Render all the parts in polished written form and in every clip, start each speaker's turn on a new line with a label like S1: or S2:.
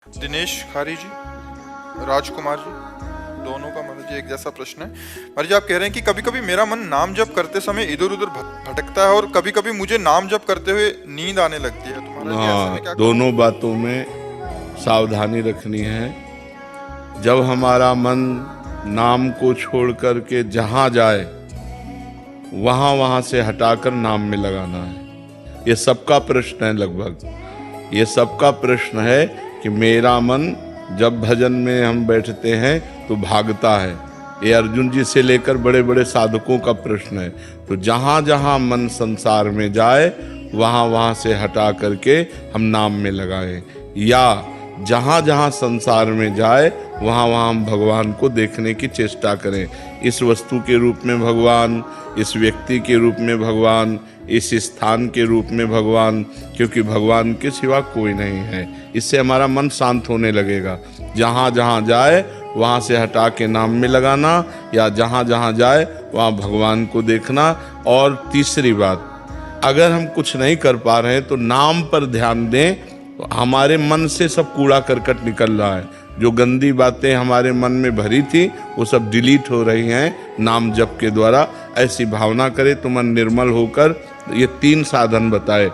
S1: दिनेश खारी जी, राजकुमार जी, दोनों का महाराज जी एक जैसा प्रश्न है। महाराज जी आप कह रहे हैं कि कभी कभी मेरा मन नाम जप करते समय इधर उधर भटकता है और कभी कभी मुझे नाम जप करते हुए नींद आने लगती है, तो महाराज जी ऐसे में क्या करूं?
S2: दोनों बातों में सावधानी रखनी है। जब हमारा मन नाम को छोड़ करके जहां जाए वहां वहां से हटाकर नाम में लगाना है। ये सबका प्रश्न है, लगभग ये सबका प्रश्न है कि मेरा मन जब भजन में हम बैठते हैं तो भागता है। ये अर्जुन जी से लेकर बड़े बड़े साधकों का प्रश्न है। तो जहां जहां मन संसार में जाए वहां वहां से हटा करके हम नाम में लगाएं, या जहां जहां संसार में जाए वहां वहां हम भगवान को देखने की चेष्टा करें। इस वस्तु के रूप में भगवान, इस व्यक्ति के रूप में भगवान, इस स्थान के रूप में भगवान, क्योंकि भगवान के सिवा कोई नहीं है। इससे हमारा मन शांत होने लगेगा। जहाँ जहाँ जाए वहाँ से हटा के नाम में लगाना, या जहाँ जहाँ जाए वहाँ भगवान को देखना। और तीसरी बात, अगर हम कुछ नहीं कर पा रहे हैं तो नाम पर ध्यान दें। तो हमारे मन से सब कूड़ा करकट निकल रहा है। जो गंदी बातें हमारे मन में भरी थी वो सब डिलीट हो रही हैं नाम जप के द्वारा। ऐसी भावना करें तो मन निर्मल होकर, ये 3 साधन बताए,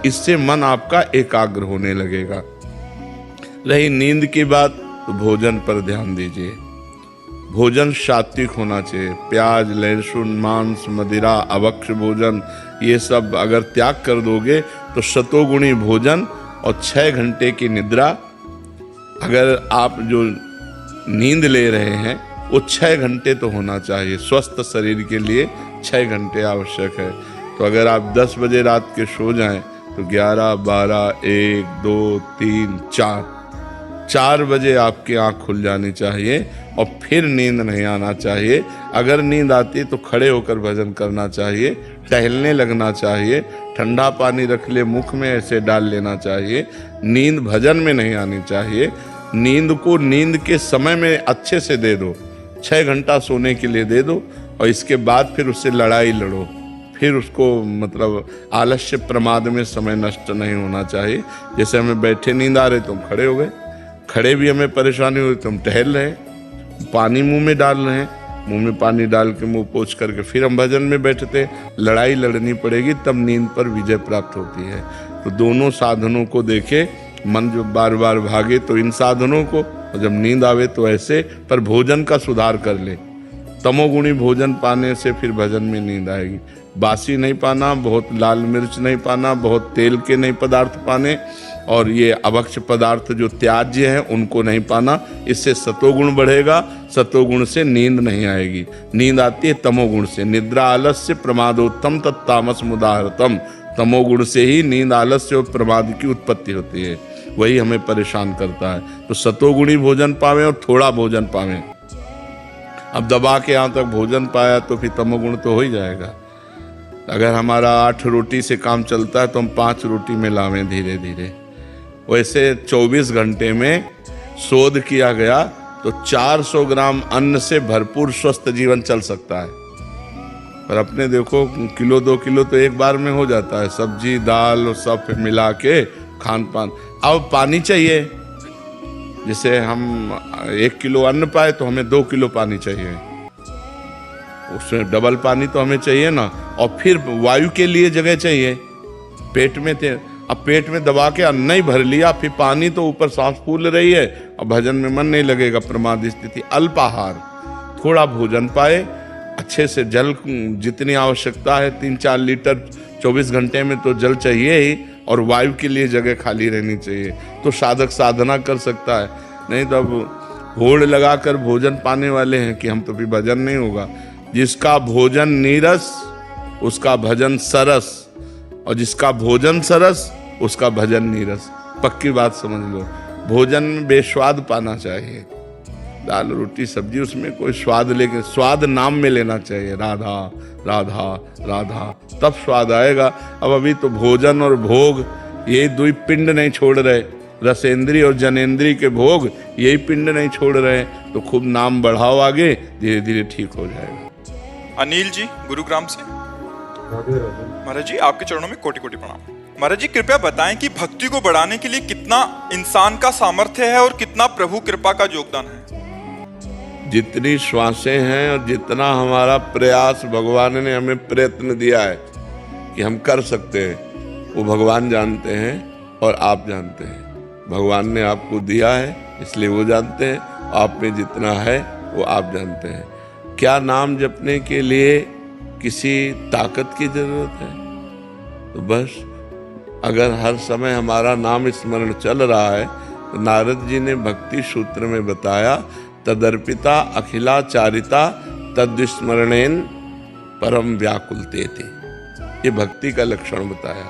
S2: इससे मन आपका एकाग्र होने लगेगा। रही नींद की बात, तो भोजन पर ध्यान दीजिए। भोजन सात्विक होना चाहिए। प्याज, लहसुन, मांस, मदिरा, अभक्ष्य भोजन, ये सब अगर त्याग कर दोगे तो शतोगुणी भोजन और 6 घंटे की निद्रा। अगर आप जो नींद ले रहे हैं वो 6 घंटे तो होना चाहिए। स्वस्थ शरीर के लिए 6 घंटे आवश्यक है। तो अगर आप 10 बजे रात के सो जाएं तो 11, 12, 1, 2, 3, 4 बजे आपकी आंख खुल जानी चाहिए और फिर नींद नहीं आना चाहिए। अगर नींद आती है तो खड़े होकर भजन करना चाहिए, टहलने लगना चाहिए, ठंडा पानी रख ले मुख में ऐसे डाल लेना चाहिए। नींद भजन में नहीं आनी चाहिए। नींद को नींद के समय में अच्छे से दे दो, 6 घंटा सोने के लिए दे दो, और इसके बाद फिर उससे लड़ाई लड़ो। फिर उसको मतलब आलस्य प्रमाद में समय नष्ट नहीं होना चाहिए। जैसे हमें बैठे नींद आ रही तो हम खड़े हो गए, खड़े भी हमें परेशानी हुई तो हम टहल रहे हैं, पानी मुंह में डाल रहे हैं, मुंह में पानी डाल के मुंह पोंछ करके फिर हम भजन में बैठते हैं। लड़ाई लड़नी पड़ेगी तब नींद पर विजय प्राप्त होती है। तो दोनों साधनों को देखे। मन जो बार बार भागे तो इन साधनों को, और जब नींद आवे तो ऐसे। पर भोजन का सुधार कर ले। तमोगुणी भोजन पाने से फिर भजन में नींद आएगी। बासी नहीं पाना, बहुत लाल मिर्च नहीं पाना, बहुत तेल के नहीं पदार्थ पाने, और ये अभक्ष्य पदार्थ जो त्याज्य हैं उनको नहीं पाना। इससे सतोगुण बढ़ेगा। सतोगुण से नींद नहीं आएगी। नींद आती है तमोगुण से। निद्रा आलस्य प्रमादोत्तम तत्तामस मुदाहरतम। तमोगुण से ही नींद, आलस्य और प्रमाद की उत्पत्ति होती है। वही हमें परेशान करता है। तो सतोगुणी भोजन पावें और थोड़ा भोजन पावें। अब दबा के यहाँ तक भोजन पाया तो फिर तमोगुण तो हो ही जाएगा। अगर हमारा 8 रोटी से काम चलता है तो हम 5 रोटी में लावें धीरे धीरे। वैसे 24 घंटे में शोध किया गया तो 400 ग्राम अन्न से भरपूर स्वस्थ जीवन चल सकता है। पर अपने देखो किलो 2 किलो तो एक बार में हो जाता है। सब्जी दाल सब मिला के खान पान। अब पानी चाहिए। जैसे हम 1 किलो अन्न पाए तो हमें 2 किलो पानी चाहिए। उसमें डबल पानी तो हमें चाहिए ना। और फिर वायु के लिए जगह चाहिए पेट में थे। अब पेट में दबा के अन्न नहीं भर लिया, फिर पानी तो ऊपर सांस फूल रही है और भजन में मन नहीं लगेगा। प्रमाद स्थिति। अल्पाहार, थोड़ा भोजन पाए, अच्छे से जल जितनी आवश्यकता है 3-4 लीटर 24 घंटे में तो जल चाहिए ही। और वायु के लिए जगह खाली रहनी चाहिए। तो साधक साधना कर सकता है। नहीं तो अब होड़ लगा कर भोजन पाने वाले हैं कि हम तो फिर भजन नहीं होगा। जिसका भोजन नीरस उसका भजन सरस, और जिसका भोजन सरस उसका भजन नीरस। पक्की बात समझ लो। भोजन में बेस्वाद पाना चाहिए। दाल रोटी सब्जी उसमें कोई स्वाद, लेके स्वाद नाम में लेना चाहिए। राधा राधा राधा, तब स्वाद आएगा। अब अभी तो भोजन और भोग ये 2 पिंड नहीं छोड़ रहे। रसेंद्री और जनेंद्री के भोग यही पिंड नहीं छोड़ रहे। तो खूब नाम बढ़ाओ आगे, धीरे धीरे ठीक हो जाएगा।
S1: अनिल जी गुरुग्राम से। महाराज जी आपके चरणों में कोटि कोटि प्रणाम। महाराज जी कृपया बताएं कि भक्ति को बढ़ाने के लिए कितना इंसान का सामर्थ्य है और कितना प्रभु कृपा का योगदान है।
S2: जितनी श्वासें हैं और जितना हमारा प्रयास भगवान ने हमें प्रयत्न दिया है कि हम कर सकते हैं, वो भगवान जानते हैं और आप जानते हैं। भगवान ने आपको दिया है इसलिए वो जानते हैं, आप में जितना है वो आप जानते हैं। क्या नाम जपने के लिए किसी ताकत की जरूरत है? तो बस अगर हर समय हमारा नाम स्मरण चल रहा है, तो नारद जी ने भक्ति सूत्र में बताया, तदर्पिता अखिला चारिता तद्विस्मरणेन परम व्याकुलते थे। ये भक्ति का लक्षण बताया।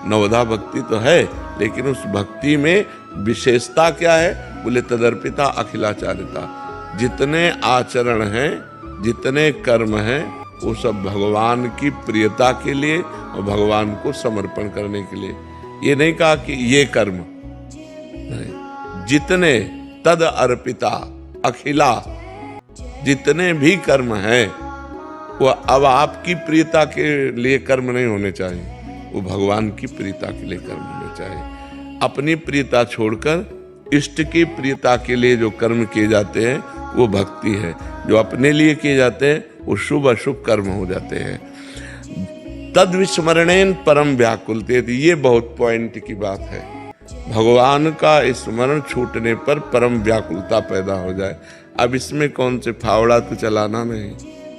S2: नवधा भक्ति तो है, लेकिन उस भक्ति में विशेषता क्या है? बोले तदर्पिता अखिलाचारिता। जितने आचरण हैं, जितने कर्म हैं, वो सब भगवान की प्रियता के लिए और भगवान को समर्पण करने के लिए। ये नहीं कहा कि ये कर्म नहीं, जितने तद अर्पिता अखिला, जितने भी कर्म हैं वो अब आपकी प्रियता के लिए कर्म नहीं होने चाहिए, वो भगवान की प्रियता के लिए कर्म होने चाहिए। अपनी प्रियता छोड़कर इष्ट की प्रियता के लिए जो कर्म किए जाते हैं वो भक्ति है। जो अपने लिए किए जाते हैं वो शुभ अशुभ कर्म हो जाते हैं। तद विस्मरणेन परम व्याकुलते, ये बहुत पॉइंट की बात है। भगवान का स्मरण छूटने पर परम व्याकुलता पैदा हो जाए। अब इसमें कौन से फावड़ा तो चलाना नहीं,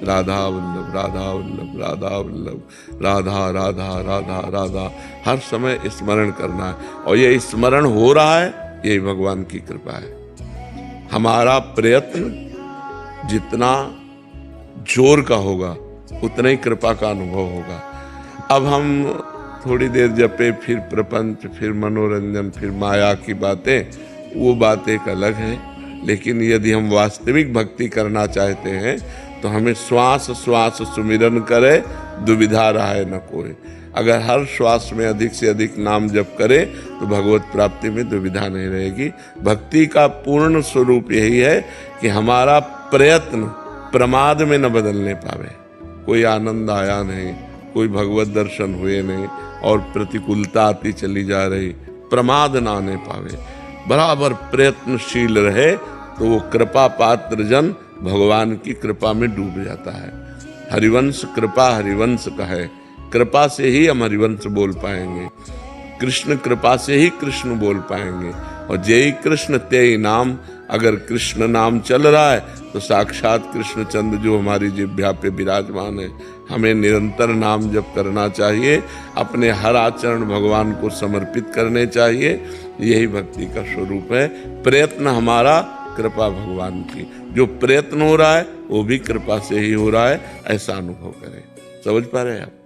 S2: राधा वल्लभ राधा वल्लभ राधा वल्लभ राधा राधा राधा राधा, हर समय स्मरण करना है। और ये स्मरण हो रहा है, यही भगवान की कृपा है। हमारा प्रयत्न जितना जोर का होगा उतना ही कृपा का अनुभव होगा। अब हम थोड़ी देर जपे, फिर प्रपंच, फिर मनोरंजन, फिर माया की बातें, वो बात एक अलग है। लेकिन यदि हम वास्तविक भक्ति करना चाहते हैं तो हमें श्वास श्वास सुमिरन करे, दुविधा रहे न कोई। अगर हर श्वास में अधिक से अधिक नाम जप करे तो भगवत प्राप्ति में दुविधा नहीं रहेगी। भक्ति का पूर्ण स्वरूप यही है कि हमारा प्रयत्न प्रमाद में न बदलने पावे। कोई आनंद आया नहीं, कोई भगवत दर्शन हुए नहीं और प्रतिकूलता आती चली जा रही, प्रमाद ना आने पावे, बराबर प्रयत्नशील रहे, तो वो कृपा पात्र जन भगवान की कृपा में डूब जाता है। हरिवंश कृपा हरिवंश का है, कृपा से ही हम हरिवंश बोल पाएंगे, कृष्ण कृपा से ही कृष्ण बोल पाएंगे। और जय कृष्ण तेई नाम, अगर कृष्ण नाम चल रहा है तो साक्षात कृष्णचंद्र जो हमारी जिह्वा पे विराजमान है। हमें निरंतर नाम जप करना चाहिए, अपने हर आचरण भगवान को समर्पित करने चाहिए। यही भक्ति का स्वरूप है। प्रयत्न हमारा, कृपा भगवान की। जो प्रयत्न हो रहा है वो भी कृपा से ही हो रहा है, ऐसा अनुभव करें। समझ पा रहे हैं आप?